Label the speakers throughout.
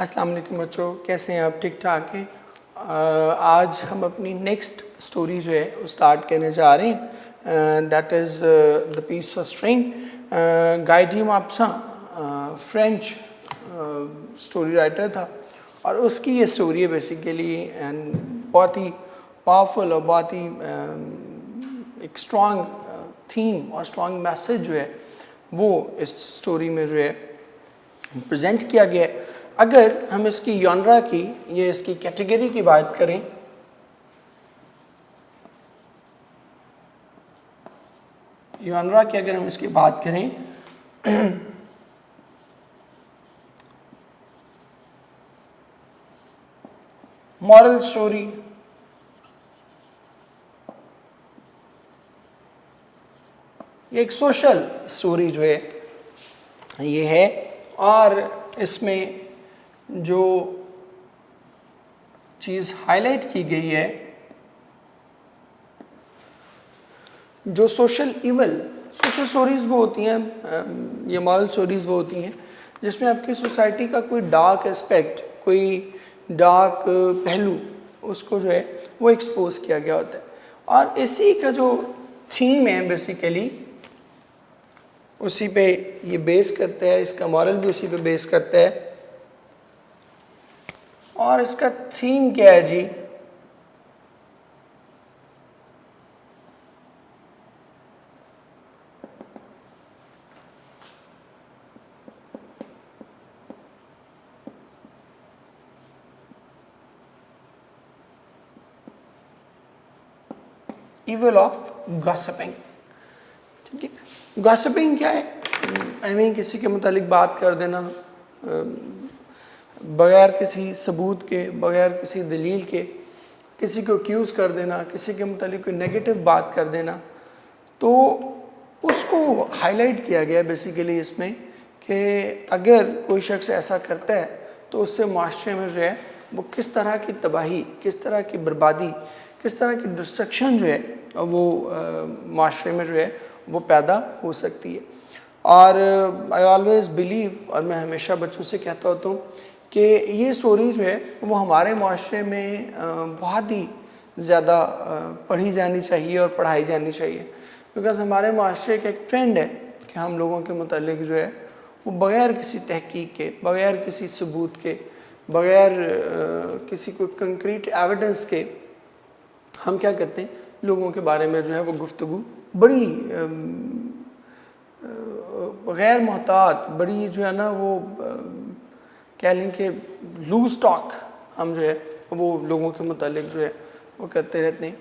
Speaker 1: अस्सलाम वालेकुम बच्चों, कैसे हैं आप? ठीक ठाक हैं। आज हम अपनी नेक्स्ट स्टोरी जो है वो स्टार्ट करने जा रहे हैं। That is the piece of string. गाइडियम आपसा फ्रेंच स्टोरी राइटर था और उसकी ये स्टोरी है बेसिकली, एंड बहुत ही पावरफुल और बहुत ही एक स्ट्रॉन्ग थीम और स्ट्रॉन्ग मैसेज जो है वो इस स्टोरी में जो है प्रेजेंट किया गया है। अगर हम इसकी जॉनरा की, ये इसकी कैटेगरी की बात करें, जॉनरा की अगर हम इसकी बात करें मॉरल स्टोरी, ये एक सोशल स्टोरी जो है ये है। और इसमें जो चीज़ हाईलाइट की गई है, जो सोशल इवल, सोशल स्टोरीज़ वो होती हैं, ये मॉरल स्टोरीज़ वो होती हैं जिसमें आपकी सोसाइटी का कोई डार्क एस्पेक्ट, कोई डार्क पहलू उसको जो है वो एक्सपोज किया गया होता है। और इसी का जो थीम है बेसिकली उसी पे ये बेस करता है, इसका मॉरल भी उसी पे बेस करता है। और इसका थीम क्या है जी? Evil of gossiping. ठीक है, गॉसिपिंग क्या है? आई मीन किसी के मुतालिक बात कर देना बगैर किसी सबूत के, बगैर किसी दलील के, किसी को एक्यूज़ कर देना, किसी के मुतालिक कोई नेगेटिव बात कर देना। तो उसको हाईलाइट किया गया बेसिकली इसमें कि अगर कोई शख्स ऐसा करता है तो उससे माशरे में जो है वो किस तरह की तबाही, किस तरह की बर्बादी, किस तरह की डिस्ट्रक्शन जो है वो माशरे में जो है वो पैदा हो सकती है। और आई ऑलवेज़ बिलीव, और मैं हमेशा बच्चों से कहता होता हूँ कि ये स्टोरी जो है वो हमारे माशरे में बहुत ही ज़्यादा पढ़ी जानी चाहिए और पढ़ाई जानी चाहिए। बिकॉज़ हमारे माशरे का एक ट्रेंड है कि हम लोगों के मुतालिक जो है वो बग़ैर किसी तहकीक के, बग़ैर किसी सबूत के, बग़ैर किसी कोई कंक्रीट एविडेंस के हम क्या करते हैं, लोगों के बारे में जो है वो गुफ्तगू बड़ी गैर मोहतात, बड़ी जो है ना वो कह लें कि लूज टॉक हम जो है वो लोगों के मुतालिक जो है वो करते रहते हैं।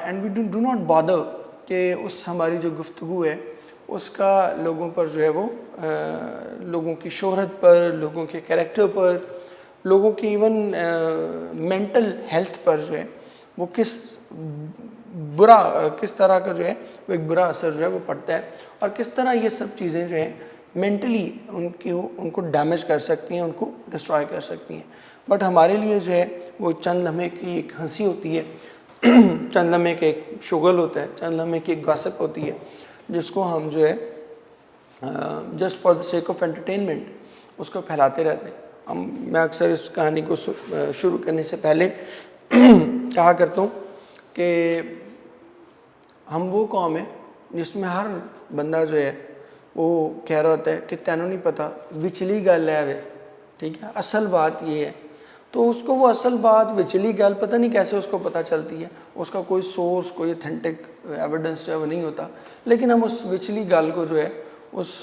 Speaker 1: And we do not bother कि उस हमारी जो गुफ्तगू है उसका लोगों पर जो है वो लोगों की शोहरत पर, लोगों के कैरेक्टर पर, लोगों की इवन मेंटल हेल्थ पर जो है वो किस तरह का जो है वो एक बुरा असर जो है वो पड़ता है, और किस तरह ये सब चीज़ें जो हैं मेंटली उनको डैमेज कर सकती हैं, उनको डिस्ट्रॉय कर सकती हैं। बट हमारे लिए जो है वो चंद लम्हे की एक हंसी होती है चंद लम्हे का एक शुगल होता है, चंद लम्हे की एक गॉसिप होती है जिसको हम जो है just for the sake of entertainment उसको फैलाते रहते हैं। मैं अक्सर इस कहानी को शुरू करने से पहले कहा करता हूँ कि हम वो कौम है जिसमें हर बंदा जो है वो कह रहा होता है कि तैनू नहीं पता विचली गल है वे, ठीक है, असल बात ये है। तो उसको वो असल बात, विचली गल, पता नहीं कैसे उसको पता चलती है, उसका कोई सोर्स, कोई अथेंटिक एविडेंस जो है वो नहीं होता, लेकिन हम उस विचली गल को जो है, उस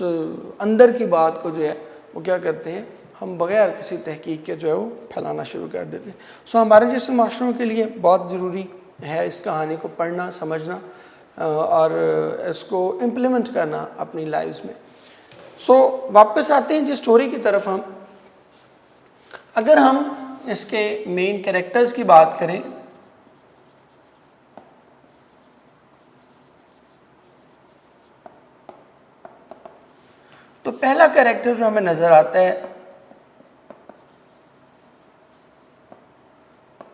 Speaker 1: अंदर की बात को जो है वो क्या करते हैं, हम बग़ैर किसी तहकीक के जो है वो फैलाना शुरू कर देते हैं। सो हमारे जैसे माशरों के लिए बहुत ज़रूरी है इस कहानी को पढ़ना, समझना और इसको इम्प्लीमेंट करना अपनी लाइफ में। सो वापस आते हैं जिस स्टोरी की तरफ हम, अगर हम इसके मेन कैरेक्टर्स की बात करें तो पहला कैरेक्टर जो हमें नज़र आता है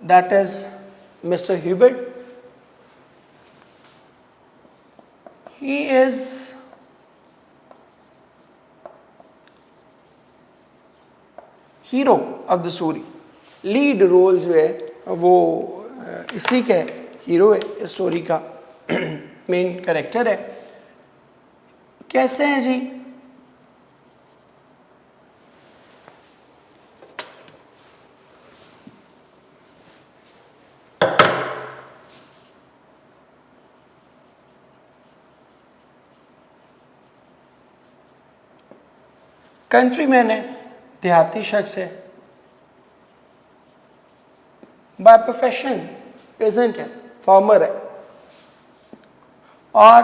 Speaker 1: that is mister Hubert. He is hero of the story, lead role जो है वो इसी का है, हीरो है स्टोरी का, मेन कैरेक्टर है। कैसे है जी? कंट्रीमैन है, देहाती शख्स है, बाय प्रोफेशन पेजेंट है, फार्मर है, और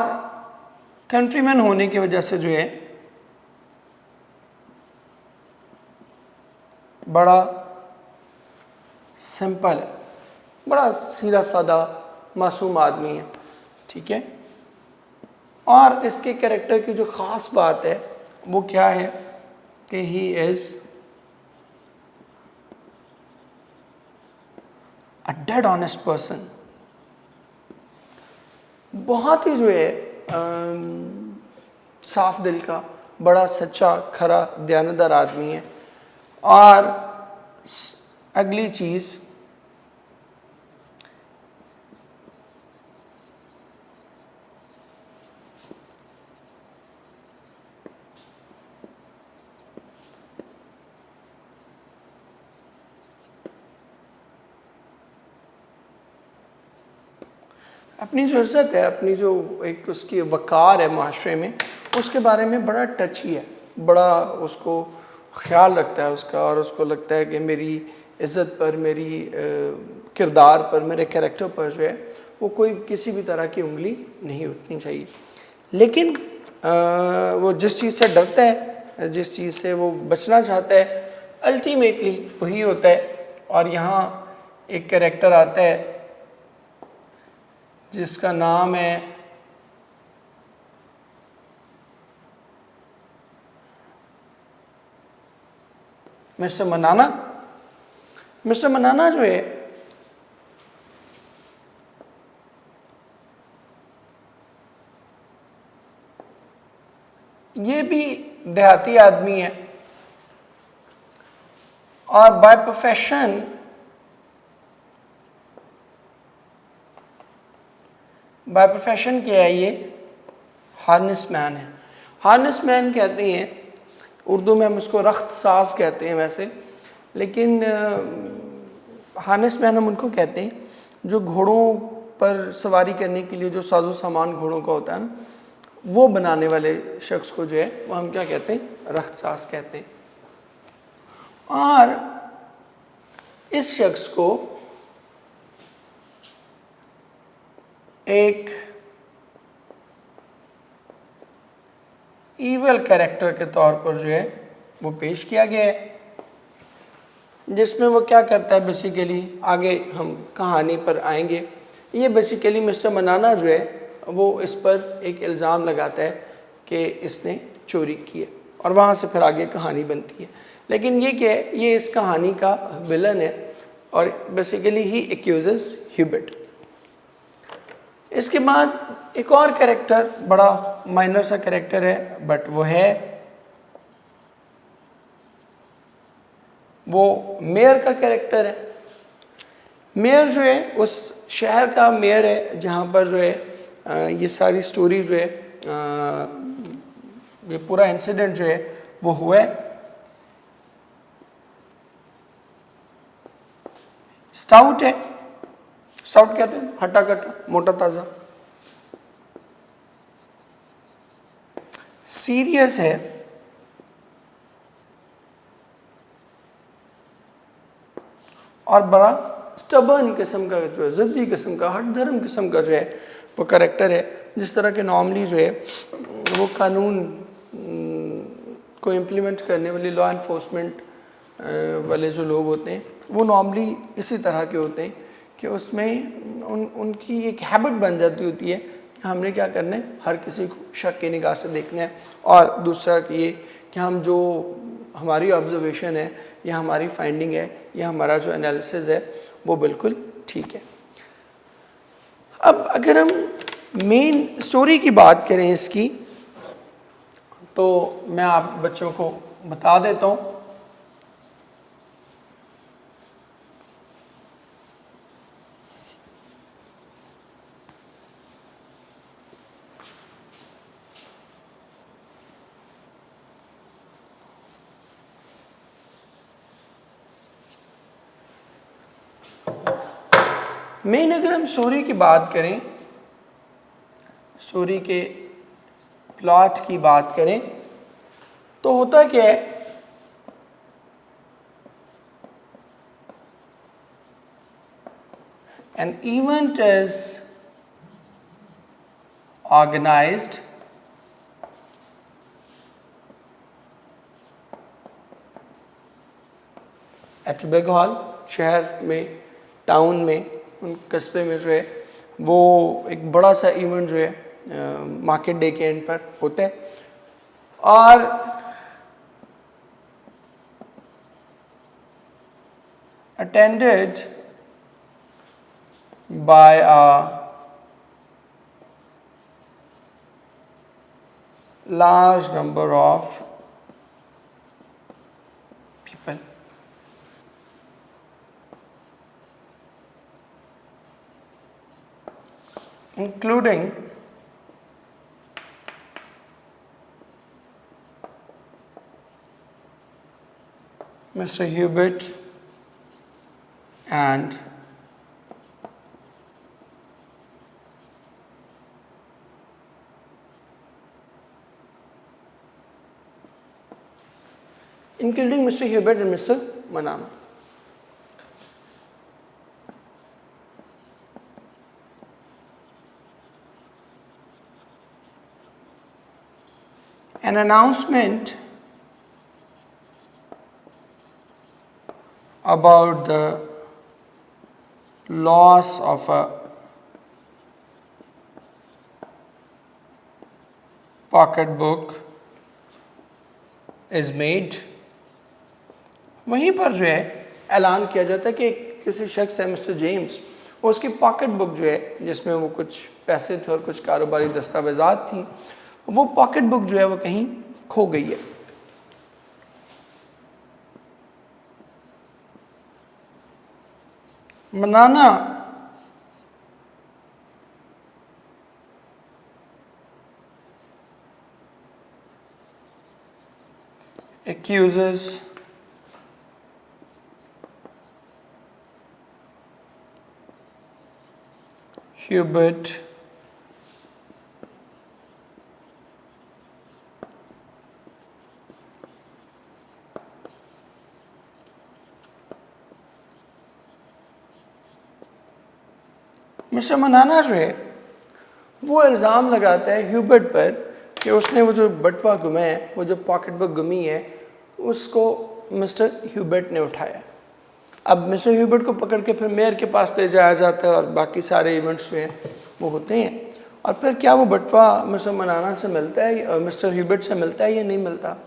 Speaker 1: कंट्रीमैन होने की वजह से जो है बड़ा सिंपल है, बड़ा सीधा साधा मासूम आदमी है, ठीक है। और इसके कैरेक्टर की जो ख़ास बात है वो क्या है कि he is a dead honest person. बहुत ही जो है साफ दिल का, बड़ा सच्चा खरा दयानतदार आदमी है। और अगली चीज़, अपनी जो इज़्ज़त है, अपनी जो एक उसकी वक़ार है माशरे में, उसके बारे में बड़ा टची है, बड़ा उसको ख्याल रखता है उसका, और उसको लगता है कि मेरी इज़्ज़त पर, मेरी किरदार पर, मेरे कैरेक्टर पर जो है वो कोई किसी भी तरह की उंगली नहीं उठनी चाहिए। लेकिन वो जिस चीज़ से डरता है, जिस चीज़ से वो बचना चाहता है, अल्टीमेटली वही होता है। और यहाँ एक कैरेक्टर आता है जिसका नाम है मिस्टर मनाना। मिस्टर मनाना जो है ये भी देहाती आदमी है, और बाय प्रोफेशन क्या है, ये हार्नेस मैन है। हार्नेस मैन कहते हैं, उर्दू में हम उसको रख्त साज कहते हैं वैसे, लेकिन हार्नेस मैन हम उनको कहते हैं जो घोड़ों पर सवारी करने के लिए जो साजो सामान घोड़ों का होता है ना, वो बनाने वाले शख्स को जो है वो हम क्या कहते हैं, रख्त साज कहते हैं। और इस शख्स को एक ईवल कैरेक्टर के तौर पर जो है वो पेश किया गया है, जिसमें वो क्या करता है बेसिकली, आगे हम कहानी पर आएंगे। ये बेसिकली मिस्टर मनाना जो है वो इस पर एक इल्ज़ाम लगाता है कि इसने चोरी की है, और वहाँ से फिर आगे कहानी बनती है। लेकिन ये क्या है, ये इस कहानी का विलन है, और बेसिकली ही एक्यूजेस ह्यूबर्ट। इसके बाद एक और कैरेक्टर, बड़ा माइनर सा कैरेक्टर है, बट वो मेयर का कैरेक्टर है। मेयर जो है उस शहर का मेयर है जहाँ पर जो है ये सारी स्टोरी जो है, ये पूरा इंसिडेंट जो है वो हुआ है। स्टाउट है, स्टाउट कहते हैं हट्टा कट्टा, मोटा ताज़ा। सीरियस है, और बड़ा स्टबर्न किस्म का जो है, ज़िद्दी किस्म का, हट धर्म किस्म का जो है वो कैरेक्टर है। जिस तरह के नॉर्मली जो है वो कानून को इम्प्लीमेंट करने वाले लॉ इन्फोर्समेंट वाले जो लोग होते हैं वो नॉर्मली इसी तरह के होते हैं कि उसमें उनकी एक हैबिट बन जाती होती है कि हमने क्या करना है, हर किसी को शक की निगाह से देखना है, और दूसरा ये कि हम जो हमारी ऑब्जर्वेशन है या हमारी फाइंडिंग है या हमारा जो एनालिसिस है वो बिल्कुल ठीक है। अब अगर हम मेन स्टोरी की बात करें इसकी, तो मैं आप बच्चों को बता देता हूँ मेन अगर हम स्टोरी की बात करें, स्टोरी के प्लॉट की बात करें तो होता क्या है, an event is organized at a big hall, शहर में, टाउन में, उन कस्बे में जो है वो एक बड़ा सा इवेंट जो है मार्केट डे के एंड पर होता है और attended by a large number of people. Including Mr. Hubert and Mr. Hubert and Mr. Manana. An announcement about the loss of a pocketbook is made. वहीं पर जो है ऐलान किया जाता है कि किसी शख्स है मिस्टर जेम्स, उसकी पॉकेट बुक जो है जिसमें वो कुछ पैसे थे और कुछ कारोबारी दस्तावेजात थी, वो पॉकेट बुक जो है वो कहीं खो गई है। मनाना accuses Hubert मिस्टर मनाना जो है वो इल्ज़ाम लगाता है ह्यूबर्ट पर कि उसने वो जो बटवा गुमा है, वो जो पॉकेट बुक गुमी है, उसको मिस्टर ह्यूबर्ट ने उठाया। अब मिस्टर ह्यूबर्ट को पकड़ के फिर मेयर के पास ले जाया जाता है और बाकी सारे इवेंट्स जो हैं वो होते हैं। और फिर क्या वो बटवा मिस्टर मनाना से मिलता है, मिस्टर ह्यूबर्ट से मिलता है या नहीं मिलता,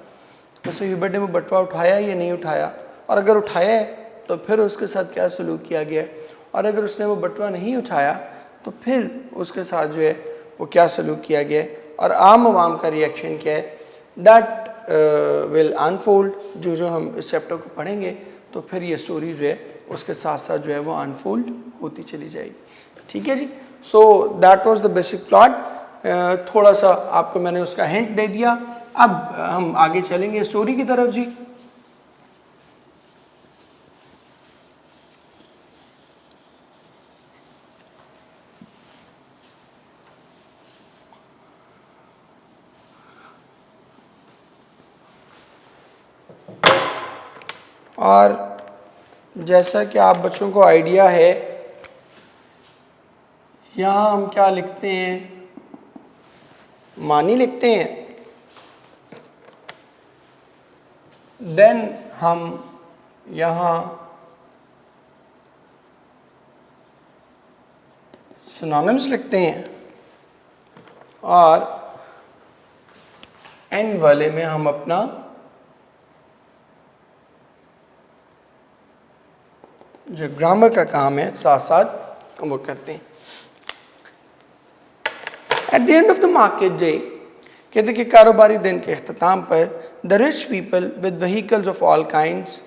Speaker 1: मिस्टर ह्यूबर्ट ने वो बटवा उठाया या नहीं उठाया, और अगर उठाया है तो फिर उसके साथ क्या सलूक किया गया, और अगर उसने वो बटवा नहीं उठाया तो फिर उसके साथ जो है वो क्या सलूक किया गया और आम आवाम का रिएक्शन क्या है। दैट विल अनफोल्ड, जो हम इस चैप्टर को पढ़ेंगे तो फिर ये स्टोरी जो है उसके साथ साथ जो है वो अनफोल्ड होती चली जाएगी। ठीक है जी। So that was the basic plot. थोड़ा सा आपको मैंने उसका हिंट दे दिया। अब हम आगे चलेंगे स्टोरी की तरफ जी। और जैसा कि आप बच्चों को आइडिया है, यहाँ हम क्या लिखते हैं, मानी लिखते हैं, देन हम यहाँ सिनोनिम्स लिखते हैं और एंड वाले में हम अपना जो ग्रामर का काम है साथ साथ वो करते हैं। At the end of the market day, कहते कि कारोबारी दिन के अख्ताम पर, the rich people with vehicles of all kinds,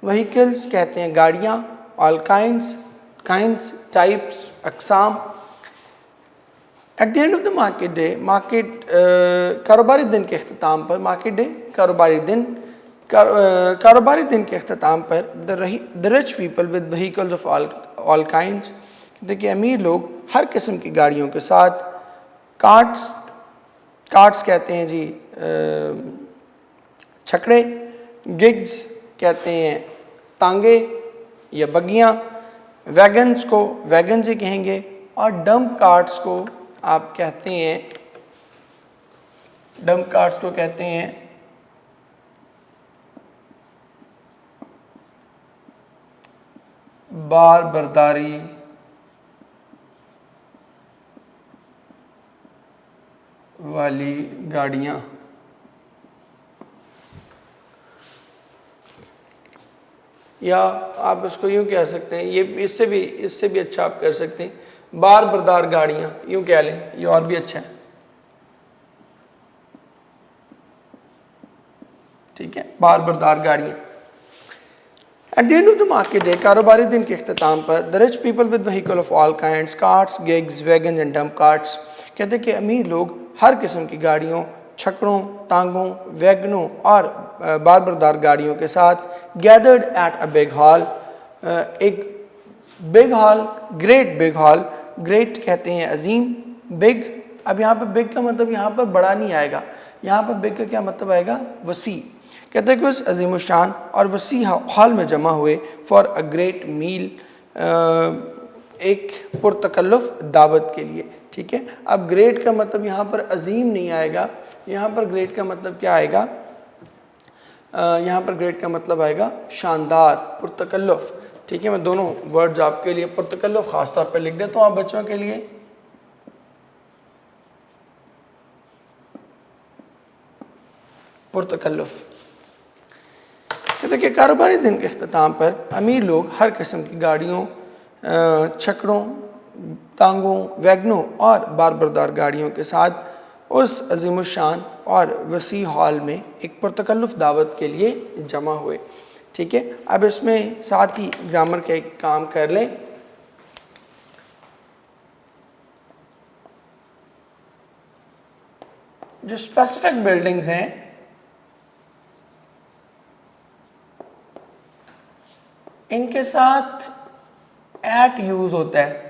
Speaker 1: vehicles कहते हैं गाड़ियाँ, ऑल काइंड्स काइंड्स टाइप्स अकसाम। At the end of the market day, market कारोबारी दिन के अख्ताम पर, मार्केट डे कारोबारी दिन, कारोबारी दिन के अख्ताम पर, the rich people with vehicles of all kinds, देखिए अमीर लोग हर किस्म की गाड़ियों के साथ कार्ट्स कहते हैं जी छकड़े, गिग्स कहते हैं तांगे या बग्गियाँ, वैगन्स को वैगन से कहेंगे, और डंप कार्ट्स को आप कहते हैं, डंप कार्ट्स को कहते हैं बार बर्दारी वाली गाड़ियाँ। या आप इसको यूँ कह सकते हैं, ये इससे भी अच्छा आप कर सकते हैं, बार बरदार गाड़ियाँ, यूँ कह लें, ये और भी अच्छा है। ठीक है, बार बरदार गाड़ियाँ। Eight the end of the market day, कारोबारी दिन के अख्ताम पर, the rich people with vehicle of all kinds, carts, gigs, wagon and dump carts, कहते हैं कि अमीर लोग हर किस्म की गाड़ियों, छकड़ों, तांगों, वैगनों और बार बरदार गाड़ियों के साथ gathered at a big hall, एक big hall, great big hall, great कहते हैं अजीम, बिग, अब यहाँ पर बिग का मतलब यहाँ पर बड़ा नहीं आएगा, यहाँ पर बिग का क्या मतलब आएगा, वसी। कहते हैं कि उस अजीम शान और वसी हॉल में जमा हुए फॉर अ ग्रेट मील, एक पुरतकल्लुफ़ दावत के लिए। ठीक है, अब ग्रेट का मतलब यहाँ पर अजीम नहीं आएगा, यहाँ पर ग्रेट का मतलब क्या आएगा, यहाँ पर ग्रेट का मतलब आएगा शानदार, पुरतकल्लुफ़। ठीक है, मैं दोनों वर्ड्स आपके लिए पुरतकल्लुफ़ ख़ास तौर पर लिख देता हूँ आप बच्चों के लिए। पुरतकल्लुफ़। कहते कि कारोबारी दिन के अख्ताम पर अमीर लोग हर किस्म की गाड़ियों, छकड़ों, तांगों, वैगनों और बार बरदार गाड़ियों के साथ उस अजीमुशान और वसी हॉल में एक पुरतकल्लुफ़ दावत के लिए जमा हुए। ठीक है, अब इसमें साथ ही ग्रामर का एक काम कर लें। जो स्पेसिफिक बिल्डिंग्स हैं इनके साथ एट यूज होता है।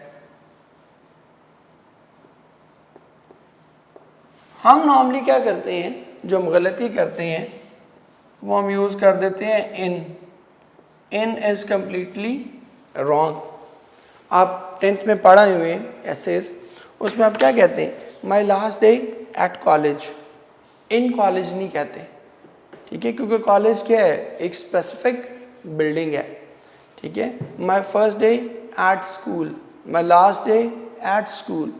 Speaker 1: हम नॉर्मली क्या करते हैं, जो हम गलती करते हैं वो हम यूज़ कर देते हैं इन इज़ कम्प्लीटली रॉन्ग। आप 10th में पढ़े हुए एसेस, उसमें आप क्या कहते हैं, my last day at college, in college नहीं कहते। ठीक है, क्योंकि कॉलेज क्या है, एक स्पेसिफिक बिल्डिंग है। ठीक है, my first day at school, my last day at school.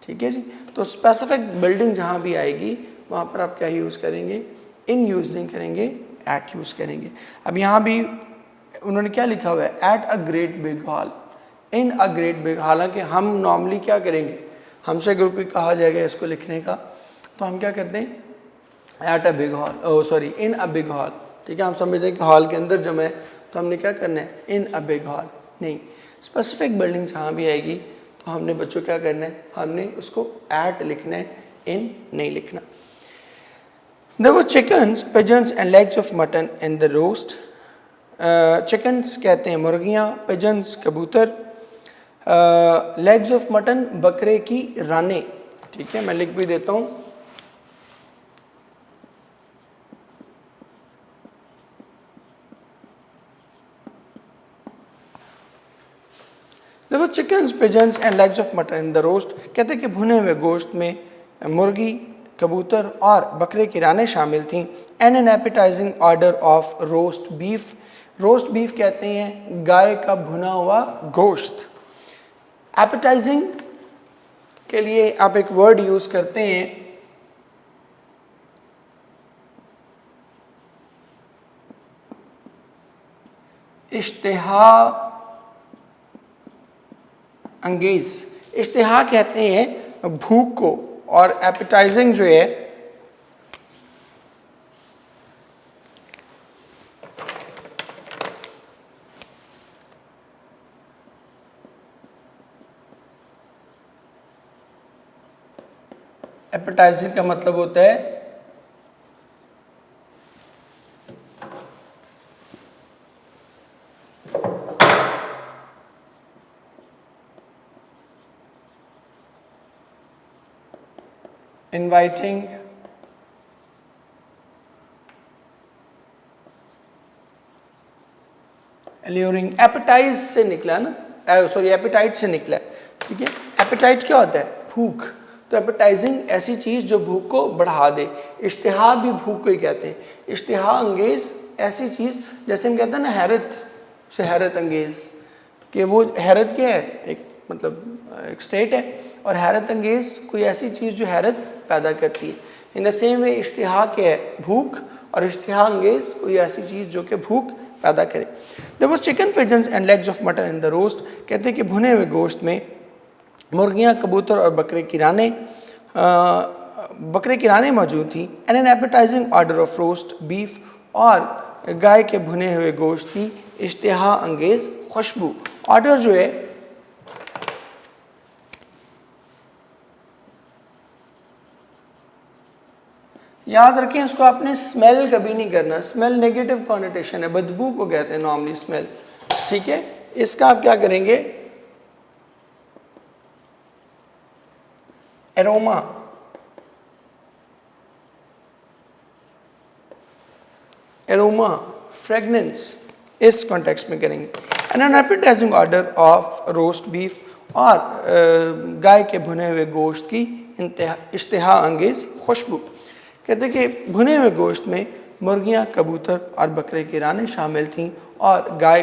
Speaker 1: ठीक है जी, तो स्पेसिफिक बिल्डिंग जहाँ भी आएगी वहाँ पर आप क्या यूज़ करेंगे, इन यूज़ नहीं करेंगे, एट यूज़ करेंगे। अब यहाँ भी उन्होंने क्या लिखा हुआ है, at a great big hall, in a great big, हालांकि हम नॉर्मली क्या करेंगे, हमसे अगर कोई कहा जाएगा इसको लिखने का तो हम क्या करते हैं, at a big hall, oh sorry in a big hall. ठीक है, हम समझते हैं कि हॉल के अंदर जमा है तो हमने क्या करना है, इन अ बिग हॉल। नहीं, स्पेसिफिक बिल्डिंग जहाँ भी आएगी तो हमने बच्चों क्या करना है, हमने उसको एट लिखना है, इन नहीं लिखना। There were chickens, pigeons and legs of mutton in the roast. Chickens कहते हैं मुर्गियाँ, पिजन्स कबूतर, लेग्स ऑफ मटन बकरे की रानें। ठीक है, मैं लिख भी देता हूँ। There were chickens, pigeons and legs of mutton in the roast. कहते हैं कि भुने हुए गोश्त में मुर्गी, कबूतर और बकरे की रानें शामिल थीं। And an appetising order of roast beef, roast beef कहते हैं गाय का भुना हुआ गोश्त। एपेटाइजिंग के लिए आप एक वर्ड यूज़ करते हैं इश्तिहा अंगेज। इश्तिहा कहते हैं भूख को, और एपेटाइजिंग जो है एपेटाइजिंग का मतलब होता है इनवाइटिंग, एल्यूरिंग, एपेटाइज से निकला ना, सॉरी एपेटाइट से निकला, ठीक है। एपेटाइट क्या होता है? भूख। तो एपेटाइजिंग ऐसी चीज़ जो भूख को बढ़ा दे। इश्तिहा भी भूख को ही कहते हैं। इश्तिहा अंगेज ऐसी चीज़, जैसे हम कहते हैं ना हैरत से, हैरत अंगेज, कि वो हैरत क्या है? एक मतलब एक स्टेट है, और हैरत अंगेज कोई ऐसी चीज़ जो हैरत पैदा करती है। इन द सेम वे इश्तिहा क्या है? भूख। और इश्तिहा अंगेज कोई ऐसी चीज़ जो कि भूख पैदा करे। There was chicken, pigeons and legs of mutton in the roast. कहते हैं कि भुने हुए गोश्त में मुर्गियाँ, कबूतर और बकरे की रानें मौजूद थी। And an appetising order of roast beef, और गाय के भुने हुए गोश्त की इश्तिहा अंगेज खुशबू। ऑर्डर जो है याद रखें, इसको आपने स्मेल कभी नहीं करना। स्मेल नेगेटिव कॉनोटेशन है, बदबू को कहते हैं नॉर्मली स्मेल, ठीक है। इसका आप क्या करेंगे? एरोमा, एरोमा, फ्रेगनेंस, इस कॉन्टेक्स्ट में करेंगे। And an appetising order of roast beef, और गाय के भुने हुए गोश्त की इश्तिहा अंगेज खुशबू। कहते हैं कि भुने हुए गोश्त में मुर्गियाँ, कबूतर और बकरे की रानें शामिल थीं, और गाय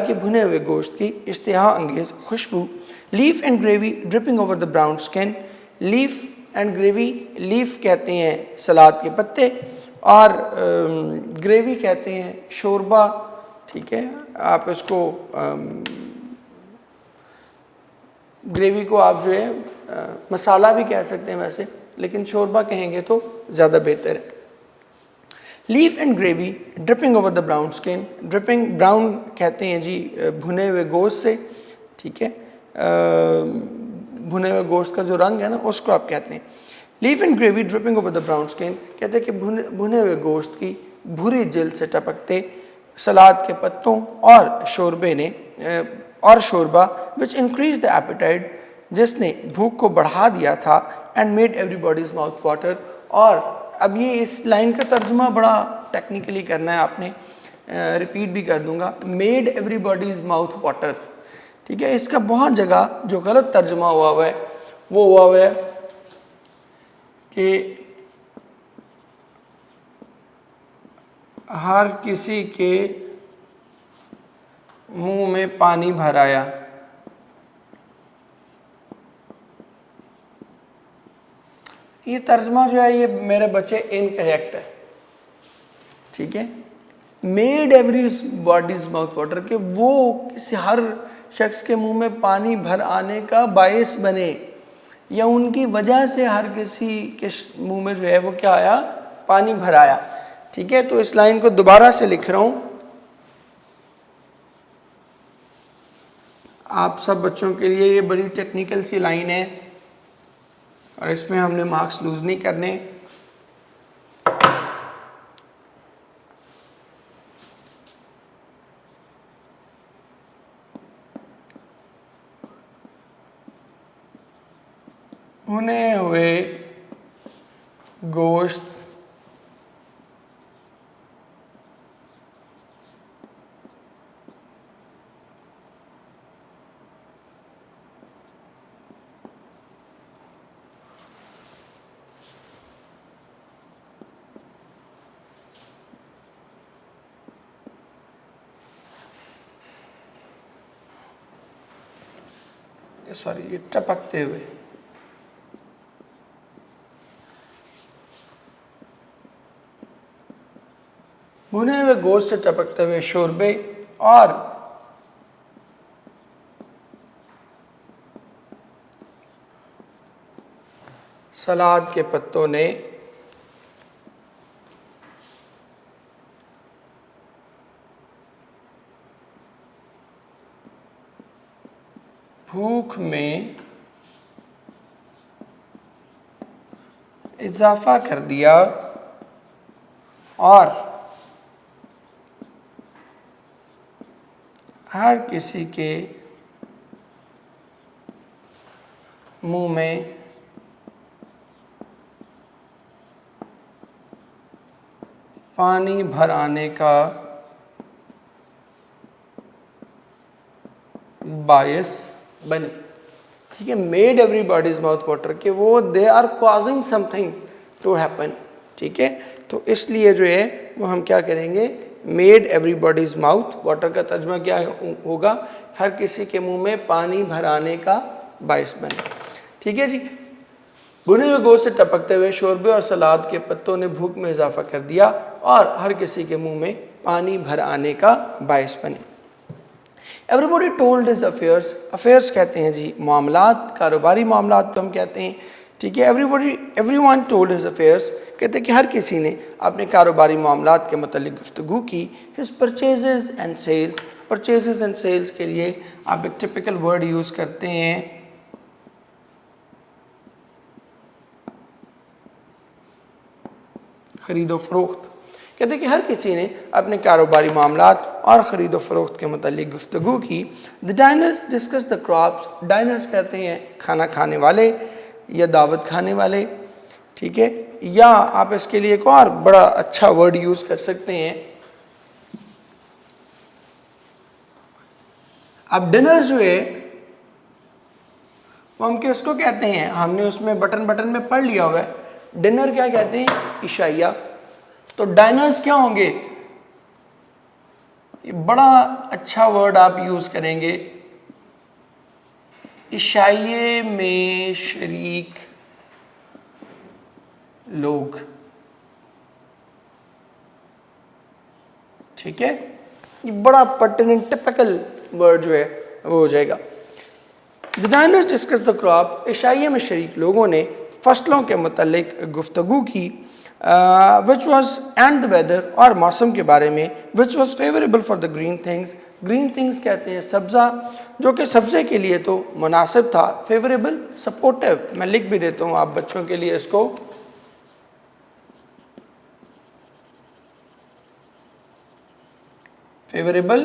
Speaker 1: के भुने हुए गोश्त की इश्तिहा अंगेज खुशबू। Leaf and gravy dripping over the brown skin. Leaf and gravy, leaf कहते हैं सलाद के पत्ते, और ग्रेवी कहते हैं शोरबा, ठीक है। आप इसको ग्रेवी को आप जो है मसाला भी कह सकते हैं वैसे, लेकिन शोरबा कहेंगे तो ज़्यादा बेहतर है। Leaf and gravy dripping over the brown skin. Dripping, brown कहते हैं जी भुने हुए गोश्त से, ठीक है। भुने हुए गोश्त का जो रंग है ना, उसको आप कहते हैं। Leaf and gravy dripping over the brown skin, कहते हैं कि भुने हुए गोश्त की भूरी जिल्द से टपकते सलाद के पत्तों और शोरबा विच इंक्रीज द एपेटाइट, जिसने भूख को बढ़ा दिया था। And made everybody's mouth water. और अब ये इस लाइन का तर्जुमा बड़ा टेक्निकली करना है आपने, रिपीट भी कर दूंगा। मेड एवरीबॉडीज माउथ वाटर, ठीक है। इसका बहुत जगह जो गलत तर्जुमा हुआ है वो हुआ है कि हर किसी के मुंह में पानी भर आया। ये तर्जमा जो है ये मेरे बच्चे इनकरेक्ट है, ठीक है। Made every bodies mouth water, के वो किसी हर शख्स के मुंह में पानी भर आने का बायस बने, या उनकी वजह से हर किसी के मुंह में जो है वो क्या आया? पानी भर आया, ठीक है। तो इस लाइन को दोबारा से लिख रहा हूँ आप सब बच्चों के लिए। ये बड़ी टेक्निकल सी लाइन है और इसमें हमने मार्क्स लूज नहीं करने। भुने हुए गोश्त ये टपकते हुए, भुने हुए गोश्त से टपकते हुए शोरबे और सलाद के पत्तों ने भूख में इजाफा कर दिया और हर किसी के मुंह में पानी भर आने का बायस बने। ठीक है, मेड एवरीबॉडीज माउथ वाटर, कि वो they are causing something to happen. ठीक है, तो इसलिए जो है वो हम क्या करेंगे, मेड एवरीबॉडीज माउथ वाटर का तर्जुमा क्या होगा, हर किसी के मुंह में पानी भर आने का बायस बने। ठीक है जी। भुने हुए गोश्त से टपकते हुए शोरबे और सलाद के पत्तों ने भूख में इजाफा कर दिया और हर किसी के मुंह में पानी भर आने का बायस बने। Everybody told his affairs, affairs कहते हैं जी मामलात, कारोबारी मामलात तो हम कहते हैं। ठीक है, एवरीवन टोल्ड हिज अफेयर्स, कहते हैं कि हर किसी ने अपने कारोबारी मामलात के मतलब गुफ्तगू की। His purchases and sales, purchases and sales के लिए आप एक टिपिकल वर्ड यूज़ करते हैं खरीदो फरोख्त। कहते हैं कि हर किसी ने अपने कारोबारी मामलात और ख़रीदो फरोख्त के मतलब गुफ्तगू की। The diners discuss the crops, diners कहते हैं खाना खाने वाले या दावत खाने वाले। ठीक है, या आप इसके लिए एक और बड़ा अच्छा वर्ड यूज़ कर सकते हैं, अब डिनर जो है वो हम किसको कहते हैं, हमने उसमें बटन में पढ़ लिया हुआ है, डिनर क्या कहते हैं, इशाइया। तो डाइनर्स क्या होंगे, ये बड़ा अच्छा वर्ड आप यूज करेंगे, इशाइये में शरीक लोग। ठीक है, ये बड़ा पर्टिनेंट टिपिकल वर्ड जो है वो हो जाएगा। The diners discuss the crop, इशाइये में शरीक लोगों ने फसलों के मतलब गुफ्तगू की। Which was and the weather, और मौसम के बारे में। Which was favourable for the green things, green things कहते हैं सब्ज़ा, जो कि सब्ज़े के लिए तो मुनासिब था। फेवरेबल सपोर्टिव, मैं लिख भी देता हूँ आप बच्चों के लिए इसको, फेवरेबल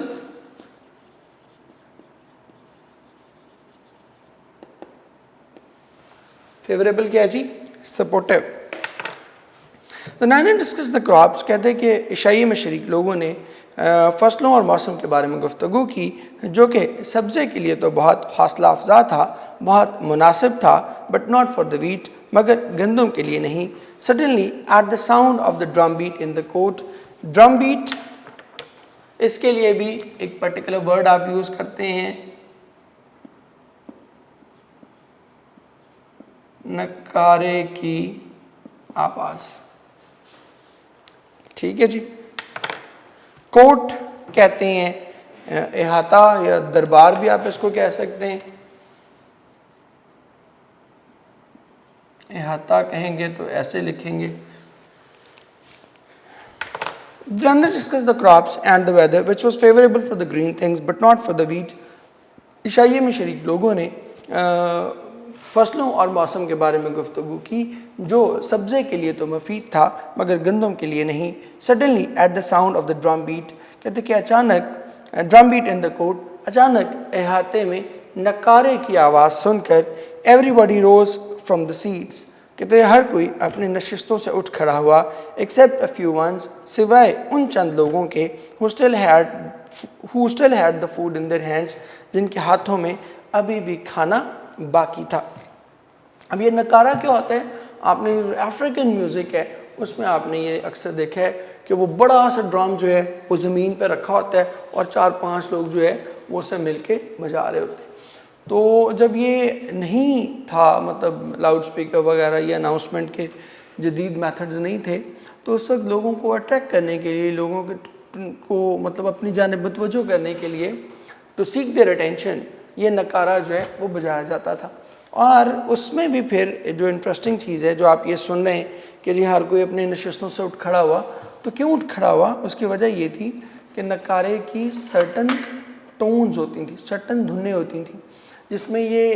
Speaker 1: फेवरेबल क्या है जी, supportive. The diners discuss the crops, कहते हैं कि इशाइये में शरीक लोगों ने फसलों और मौसम के बारे में गुफ्तगू की, जो कि सब्ज़े के लिए तो बहुत हौसला अफजा था, बहुत मुनासिब था, but not for the wheat, मगर गंदम के लिए नहीं। Suddenly at the sound of the drum beat in the court, drum beat, इसके लिए भी एक पर्टिकुलर वर्ड आप यूज़ करते हैं, नकारे की आवाज़। ठीक है जी। कोर्ट कहते हैं इहाता या दरबार भी आप इसको कह सकते हैं, इहाता कहेंगे तो ऐसे लिखेंगे। Journalists discuss the crops and the weather which was favorable for the green things but not for the wheat। इशाइये में शरीक लोगों ने फसलों और मौसम के बारे में गुफ्तगू की, जो सब्ज़े के लिए तो मुफीद था मगर गंदम के लिए नहीं। Suddenly at the sound of the drum beat, कहते कि अचानक, drum beat in the court, अचानक इहाते में नकारे की आवाज़ सुनकर, everybody rose from the seats, कहते हर कोई अपनी नशिस्तों से उठ खड़ा हुआ, एक्सेप्ट अ फ्यू वंस, सिवाय उन चंद लोगों के, who still had the food in their hands, जिनके हाथों में अभी भी खाना बाकी था। अब ये नकारा क्या होता है, आपने अफ्रीकन म्यूज़िक है उसमें आपने ये अक्सर देखा है कि वो बड़ा सा ड्रम जो है वो ज़मीन पर रखा होता है और 4-5 लोग जो है वो उसे मिल के बजा रहे होते हैं। तो जब ये नहीं था, मतलब लाउड स्पीकर वगैरह या अनाउंसमेंट के जदीद मेथड्स नहीं थे, तो उस वक्त लोगों को अट्रैक्ट करने के लिए, लोगों को मतलब अपनी जानिब मुतवज्जो करने के लिए, टू सीक देयर अटेंशन, ये नकारा जो है वो बजाया जाता था। और उसमें भी फिर जो इंटरेस्टिंग चीज़ है, जो आप ये सुन रहे हैं कि जी हर कोई अपनी नशिस्तों से उठ खड़ा हुआ, तो क्यों उठ खड़ा हुआ, उसकी वजह ये थी कि नकारे की सर्टन टोन्स होती थी, सर्टन धुनें होती थी, जिसमें ये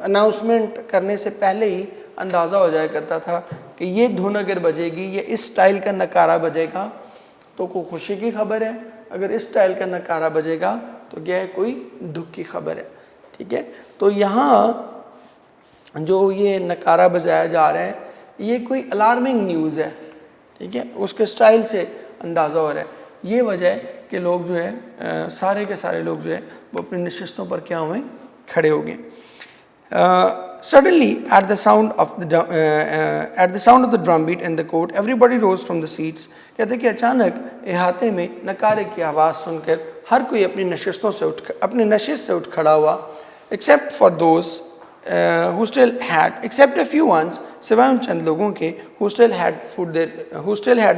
Speaker 1: अनाउंसमेंट करने से पहले ही अंदाज़ा हो जाया करता था कि ये धुन अगर बजेगी, ये इस स्टाइल का नकारा बजेगा तो कोई खुशी की खबर है, अगर इस स्टाइल का नकारा बजेगा तो क्या है, कोई दुख की खबर है। ठीक है, तो यहाँ जो ये नकारा बजाया जा रहा है, ये कोई अलार्मिंग न्यूज़ है। ठीक है, उसके स्टाइल से अंदाज़ा हो रहा है। ये वजह है कि लोग जो है सारे के सारे लोग जो है वो अपनी नशिस्तों पर क्या हुए, खड़े हो गए। Suddenly, at the sound of the drum beat in the court, everybody rose from the seats. कहते कि अचानक इहाते में नकारे की आवाज़ सुनकर हर कोई अपनी नशिस्त से उठ खड़ा हुआ, except for those who still had, except a few ones, सिवाय उन चंद लोगों के who still had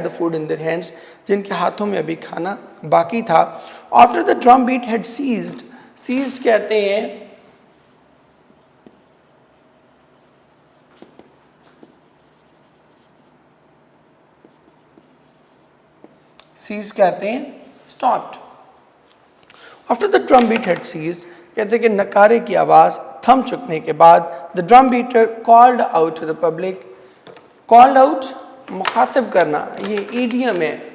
Speaker 1: the food in their hands, जिनके हाथों में अभी खाना बाकी था. After the drum beat had ceased कहते हैं stopped. After the drum beat had ceased, कहते हैं कि नकारे की आवाज़ थम चुकने के बाद, the drum beater called out to the public. Called out, मुखातिब करना, ये idiom है.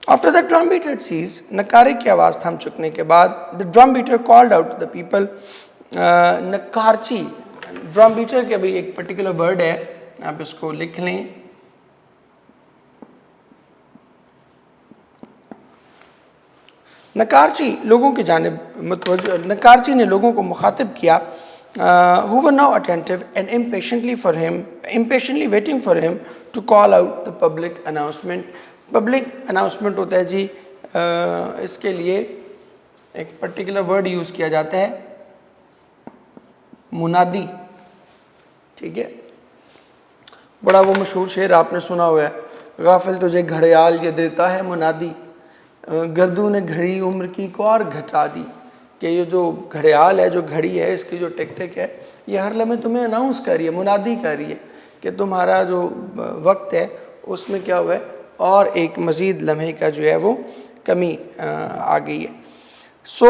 Speaker 1: After the drum beat had ceased, नकारे की आवाज़ थम चुकने के बाद, the drum beater called out to the people. नकारची, ड्रम बीटर के भी एक पर्टिकुलर वर्ड है, आप इसको लिख लें. नकारची लोगों की जानिब मुतवज्जो, नकारची ने लोगों को मुखातिब किया, who were now attentive and impatiently waiting for him to call out the public announcement. Public announcement होता है जी, इसके लिए एक पर्टिकुलर वर्ड यूज़ किया जाता है, मुनादी. ठीक है, बड़ा वो मशहूर शेर आपने सुना हुआ है, गाफिल तुझे घड़ियाल ये देता है मुनादी, गर्दू ने घड़ी उम्र की को और घटा दी. कि ये जो घड़ियाल है, जो घड़ी है, इसकी जो टिक टिक है, ये हर लम्हे तुम्हें अनाउंस कर रही है, मुनादी कर रही है कि तुम्हारा जो वक्त है उसमें क्या हुआ है, और एक मज़ीद लम्हे का जो है वो कमी आ गई है. So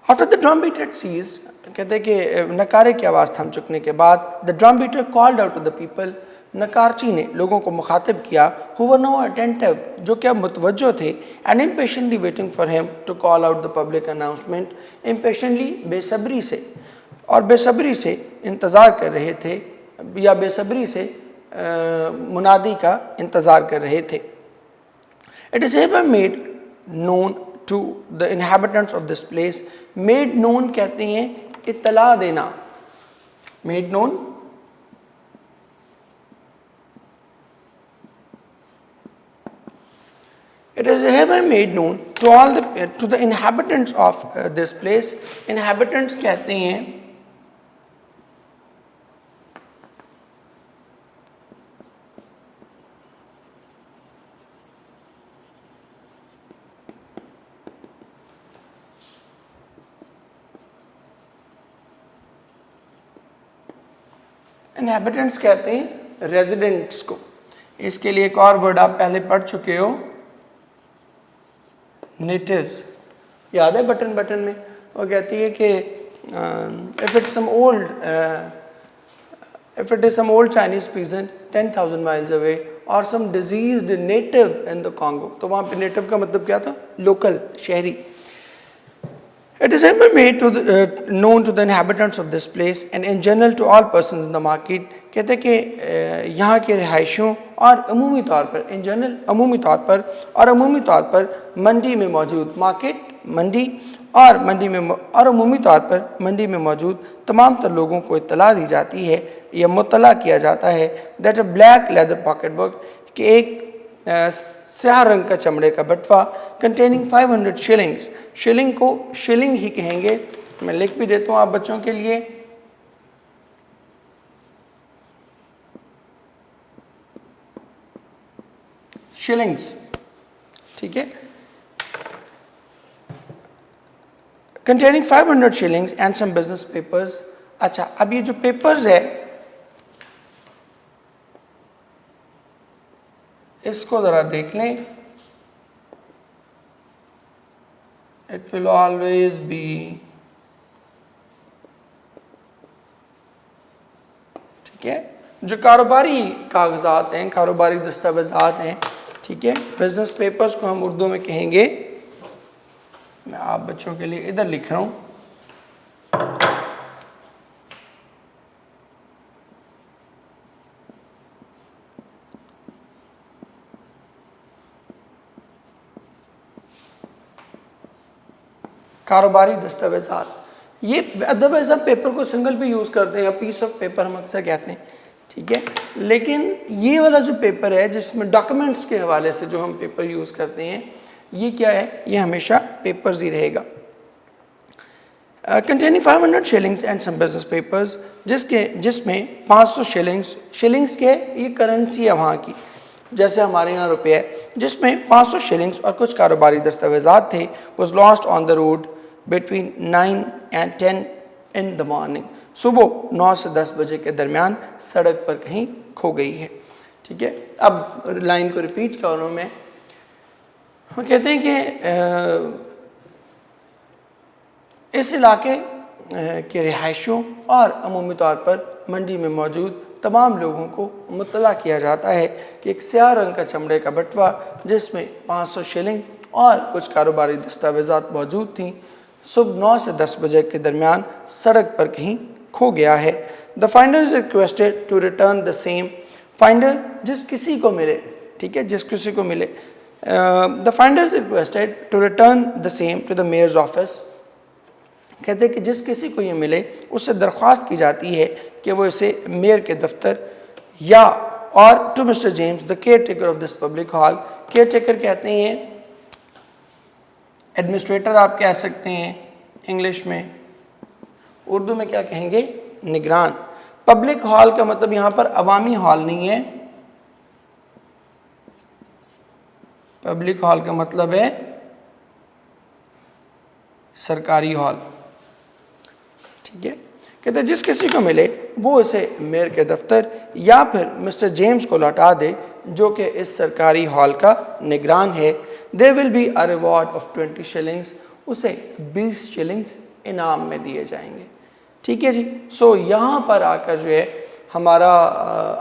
Speaker 1: after the drum beat had ceased, कहते हैं कि नकारे की आवाज़ थम चुकने के बाद, the drum beater called out to the people. नकारची ने लोगों को मुखातिब किया, who were now attentive, जो क्या मुतवज्जो थे, and impatiently waiting for him to call out the public announcement. impatiently बेसब्री से, और बेसब्री से इंतज़ार कर रहे थे, या बेसब्री से मुनादी का इंतज़ार कर रहे थे. It is hereby made known to the inhabitants of this place. Made known कहते हैं इत्तला देना. Made known it is hereby made known to the inhabitants of this place. Inhabitants कहते हैं इनहेबिटेंट्स कहते हैं रेजिडेंट्स को. इसके लिए एक और वर्ड आप पहले पढ़ चुके हो, नेटिव्स. याद है बटन में वो कहती है कि if it is some old Chinese pigeon 10,000 miles away और some diseased native in the Congo, तो वहाँ पे नेटिव का मतलब क्या था, लोकल, शहरी. It is made known to the inhabitants of this place and in general to all persons in the market. कहते हैं कि यहाँ के रिहायशियों और अमूमी तौर पर, इन जनरल अमूमी तौर पर, और अमूमी तौर पर मंडी में मौजूद, मार्केट मंडी, और मंडी में और अमूमी तौर पर मंडी में मौजूद तमाम तर लोगों को इत्तला दी जाती है या मुत्तला किया जाता है that a black leather pocket book, कि एक स्याह रंग का चमड़े का बटवा कंटेनिंग 500 शिलिंग्स. शिलिंग को शिलिंग ही कहेंगे, मैं लिख भी देता हूँ आप बच्चों के लिए. शिलिंग्स, ठीक है, containing 500 shillings and some business papers. अच्छा, अब ये जो पेपर्स है इसको ज़रा देख लें. It will always be, ठीक है, जो कारोबारी कागजात हैं, कारोबारी दस्तावेज़ात हैं, ठीक है, बिजनेस पेपर्स को हम उर्दू में कहेंगे, मैं आप बच्चों के लिए इधर लिख रहा हूँ, कारोबारी दस्तावेज़ात। ये अदरवाइज हम पेपर को सिंगल पे यूज़ करते हैं या पीस ऑफ पेपर हम अक्सर कहते हैं, ठीक है, लेकिन ये वाला जो पेपर है जिसमें डॉक्यूमेंट्स के हवाले से जो हम पेपर यूज़ करते हैं, ये क्या है, ये हमेशा पेपर्स ही रहेगा। Containing 500 shillings and some business papers, जिसमें 500 शिलिंग्स के, ये करेंसी है वहाँ की, जैसे हमारे यहाँ रुपये है, जिसमें 500 शिलिंग्स और कुछ कारोबारी दस्तावेज़ात थे, was lost on the road between 9 and 10 in the morning, सुबह 9 से 10 बजे के दरमियान सड़क पर कहीं खो गई है, ठीक है। अब लाइन को रिपीट कर रहा हूँ मैं, वो कहते हैं कि इस इलाके के रिहायशियों और अमूमी तौर पर मंडी में मौजूद तमाम लोगों को मुत्तला किया जाता है कि एक स्याह रंग का चमड़े का बटवा जिसमें 500 शिलिंग और कुछ कारोबारी दस्तावेज़ात मौजूद थीं, सुबह 9 से 10 बजे के दरमियान सड़क पर कहीं खो गया है। The finder is requested to return the same, finder जिस किसी को मिले, ठीक है, जिस किसी को मिले, the finder is requested to return the same to the mayor's office, कहते हैं कि जिस किसी को ये मिले उससे दरख्वास्त की जाती है कि वो इसे मेयर के दफ्तर या और to mister James the caretaker of this public hall, caretaker कहते हैं, एडमिनिस्ट्रेटर आप कह सकते हैं इंग्लिश में, उर्दू में क्या कहेंगे, निगरान। पब्लिक हॉल का मतलब यहाँ पर अवामी हॉल नहीं है, पब्लिक हॉल का मतलब है सरकारी हॉल, ठीक है। कहते हैं जिस किसी को मिले वो इसे मेयर के दफ्तर या फिर मिस्टर जेम्स को लौटा दे जो कि इस सरकारी हॉल का निगरान है। There will be a reward of 20 shillings, उसे 20 शिलिंग्स इनाम में दिए जाएंगे, ठीक है जी। सो यहाँ पर आकर जो है हमारा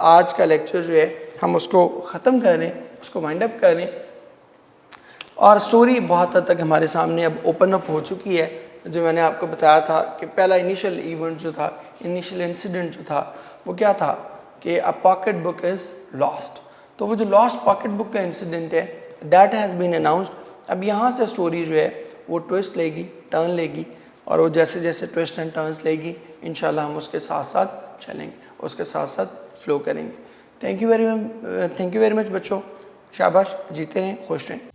Speaker 1: आज का लेक्चर जो है हम उसको ख़त्म कर रहे हैं, उसको वाइंड अप कर रहे हैं, और स्टोरी बहुत हद तक हमारे सामने अब ओपन अप हो चुकी है। जो मैंने आपको बताया था कि पहला इनिशियल इवेंट जो था, इनिशियल इंसिडेंट जो था वो क्या था कि a pocket book is lost, तो वो जो लॉस्ट पॉकेट बुक का इंसिडेंट है दैट हैज़ बीन अनाउंस्ड। अब यहाँ से स्टोरी जो है वो ट्विस्ट लेगी, टर्न लेगी, और वो जैसे जैसे ट्विस्ट एंड टर्न्स लेगी इंशाल्लाह हम उसके साथ साथ चलेंगे, उसके साथ साथ फ्लो करेंगे। थैंक यू वेरी मच बच्चों, शाबाश, जीते रहें, खुश रहें।